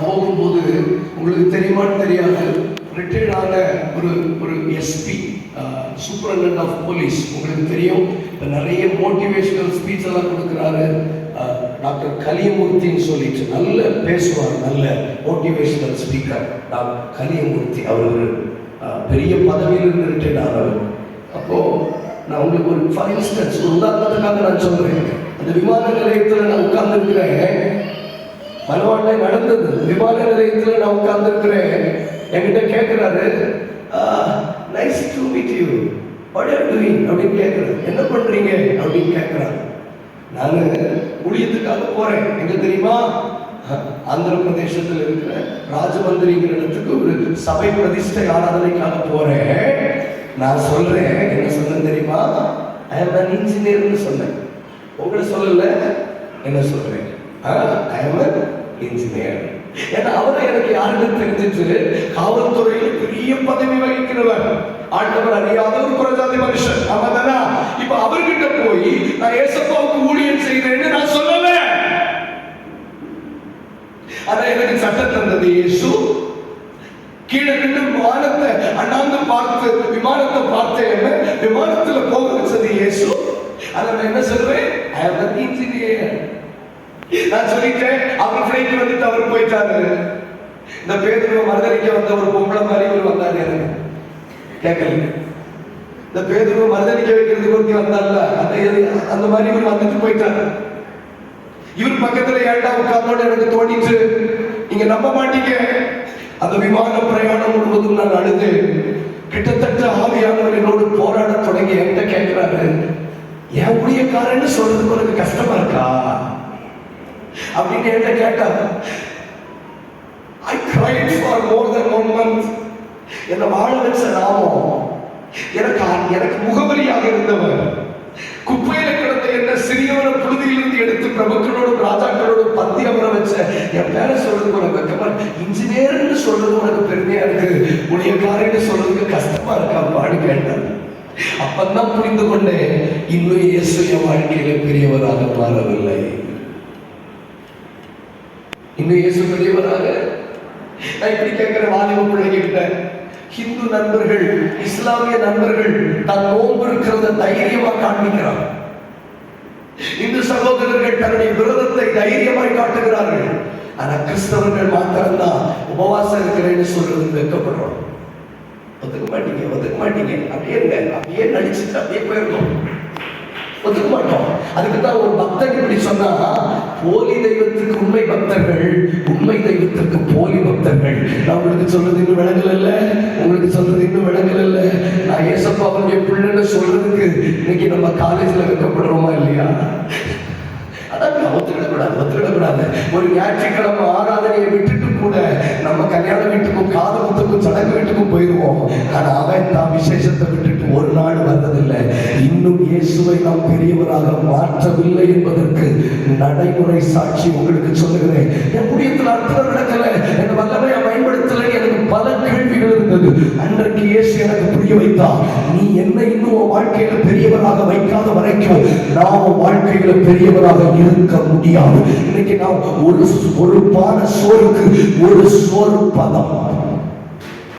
போகும்போது உங்களுக்கு தெரியுமான்னு தெரியாது, ரிட்டையர்டான ஒரு எஸ்பி, சூப்பரண்டன்ட் ஆஃப் போலீஸ், உங்களுக்கு தெரியும். இப்போ நிறைய மோட்டிவேஷனல் ஸ்பீச் எல்லாம் கொடுக்குறாரு. டாக்டர் கலியமூர்த்தின்னு சொல்லிட்டு நல்ல பேசுவார், நல்ல மோட்டிவேஷனல் ஸ்பீக்கர் டாக்டர் கலியமூர்த்தி. அவர் பெரிய பதவியிலிருந்து ரிட்டையர்ட் ஆனவர். அப்போ நான் உங்களுக்கு ஒரு ஃபார் இன்ஸ்டன்ஸ் ஒரு உதாரணத்துக்காக நான் சொல்றேன். அந்த விமான நிலையத்தில் நான் உட்கார்ந்துருக்கிறேன், மலவாழ்ல நடந்தது. விமான நிலையத்தில் நான் உட்கார்ந்துருக்கிறேன். என்கிட்ட கேட்கிறாரு, nice to meet you, what are doing அப்படின்னு கேட்குறாரு. என்ன பண்றீங்க அப்படின்னு கேட்குறாரு. நான் ஊழியத்துக்காக போறேன். எங்க தெரியுமா? ஆந்திர பிரதேசத்தில் இருக்கிற ராஜமந்திரிங்கிற இடத்துக்கு ஒரு சபை பிரதிஷ்டை ஆராதனைக்காக போறேன். நான் சொல்றேன், என்ன சொன்னேன் தெரியுமா? ஐ ஆம் an engineer சொன்னேன். உங்களை சொல்லல, என்ன சொல்றேன்? ஐ ஆம் an engineer. ஏன்னா அவரை எனக்கு யாருன்னு தெரிஞ்சிச்சு, காவல்துறையில் பெரிய பதவி வகிக்கிறவர், ஆண்டவர் அறியாத ஒரு புறஜாதி மனுஷன். அவதானா இப்ப அவர்கிட்ட போய் நான் ஏசப்பாவுக்கு ஊழியம் செய்தேன்னு நான் சொல்லல. ஆனா எனக்கு சட்டம் தந்தது இயேசு. கீழே நின்று வானத்தை அண்ணாந்து பார்த்து விமானத்தை பார்த்தேன், விமானத்துல போக வச்சது இயேசு. அதை நான் என்ன சொல்றேன்? ஐ ஆம் an engineer. நான் சொல்லிட்டேன். அவர் ஃப்ளைட் வந்துட்டு அவர் போயிட்டாரு. இந்த பேதுருவை மறுதளிக்க வந்த ஒரு பொம்பளை மாதிரி ஒரு வந்தாரு. எனக்கு கேட்கல. இந்த பேதுருவை மறுதளிக்க வைக்கிறதுக்கு ஒருத்தி வந்தார்ல, அந்த மாதிரி இவர் வந்துட்டு போயிட்டாரு. இவர் பக்கத்துல ஏண்டா உட்கார்ந்தோன்னு எனக்கு தோணிச்சு. நீங்க நம்ப மாட்டீங்க, அந்த விமான பிரயாணம் முழுவதும் நான் அழுது, கிட்டத்தட்ட ஆவியானவர் என்னோடு போராட தொடங்கி என்கிட்ட கேட்கிறாரு, என் ஊழியக்காரன்னு சொல்றதுக்கு உனக்கு கஷ்டமா இருக்கா அப்படின்னு என்கிட்ட கேட்டார். I cried for more than 1 month. என்னை வாழ வச்ச நாமம், எனக்கு முகவரியாக இருந்தவர், குப்பையில கிடந்த என்ன சிறியவன புழுதியிலிருந்து எடுத்து பிரபுக்களோடும் ராஜாக்களோடும் பந்தி அமர வச்ச என் பேரை சொல்றதுக்கு உனக்கு வெக்கமா, இன்ஜினியர்னு சொல்றது உனக்கு பெருமையா இருக்கு, ஊழியக்காரன்னு சொல்றதுக்கு கஷ்டமா இருக்காப்பான்னு கேட்டார். அப்பதான் புரிந்து கொண்டேன், இன்னும் இயேசு என் வாழ்க்கையில பெரியவராக மாறவில்லை. இன்னும் இயேசு பெரியவராக. நான் இப்படி கேட்கிற வாலிப பிள்ளைகிட்ட, ஹிந்து நண்பர்கள், இஸ்லாமிய நண்பர்கள் தான் நோன்பு இருக்கிறத தைரியமா காண்பிக்கிறார். இந்து சகோதரர்கள் தன்னுடைய விரதத்தை தைரியமாய் காட்டுகிறார்கள். ஆனா கிறிஸ்தவர்கள் மாத்திரம்தான் உபவாசம் இருக்கிறேன்னு சொல்றது வெட்கப்படுறோம். ஒத்துக்க மாட்டீங்க, அப்படியே நடிச்சுட்டு அப்படியே போயிடணும். ஒத்துக்க மாட்டோம். அதுக்குதான் ஒரு பக்தன் இப்படி சொன்னா, போலி தெய்வத்துக்கு உண்மை பக்தர்கள், உண்மை தெய்வத்திற்கு போலி பக்தர்கள். நான் உங்களுக்கு சொல்றது இன்னும் விளங்கல, உங்களுக்கு சொல்றது இன்னும் விளங்கல. நான் ஏசப்பாவுடைய பிள்ளைன்னு சொல்றதுக்கு இன்னைக்கு நம்ம காலேஜ்ல வைக்கப்படுறோமா இல்லையா? அதான் ஒத்துக்கிடக்கூடாது. ஒரு ஞாயிற்றுக்கிழமை ஆராதனையை விட்டுட்டு கூட நம்ம கல்யாண வீட்டுக்கும் காது குத்துக்கும் சடங்கு வீட்டுக்கும் போயிடுவோம். ஆனா அவன் தான் விசேஷத்தை விட்டுட்டு ஒரு நாள் வந்ததில்லை. இன்னும் இயேசுவை நாம் பெரியவராக மாற்றவில்லை என்பதற்கு நடைமுறை சாட்சி உங்களுக்கு சொல்லுகிறேன். என் ஊழியத்தில் அர்த்தம் நடக்கல, என் வல்லமையை பயன்படுத்தலை, எனக்கு பல கேள்விகள் இருந்தது. அன்றைக்கு இயேசு எனக்கு புரிய வைத்தா, நீ என்னை இன்னும் வாழ்க்கையில பெரியவராக வைக்காத வரைக்கும் நாம் வாழ்க்கையில பெரியவராக இருக்க முடியாது. இன்னைக்கு நாம் ஒரு பான சோறுக்கு ஒரு சோறு பதம்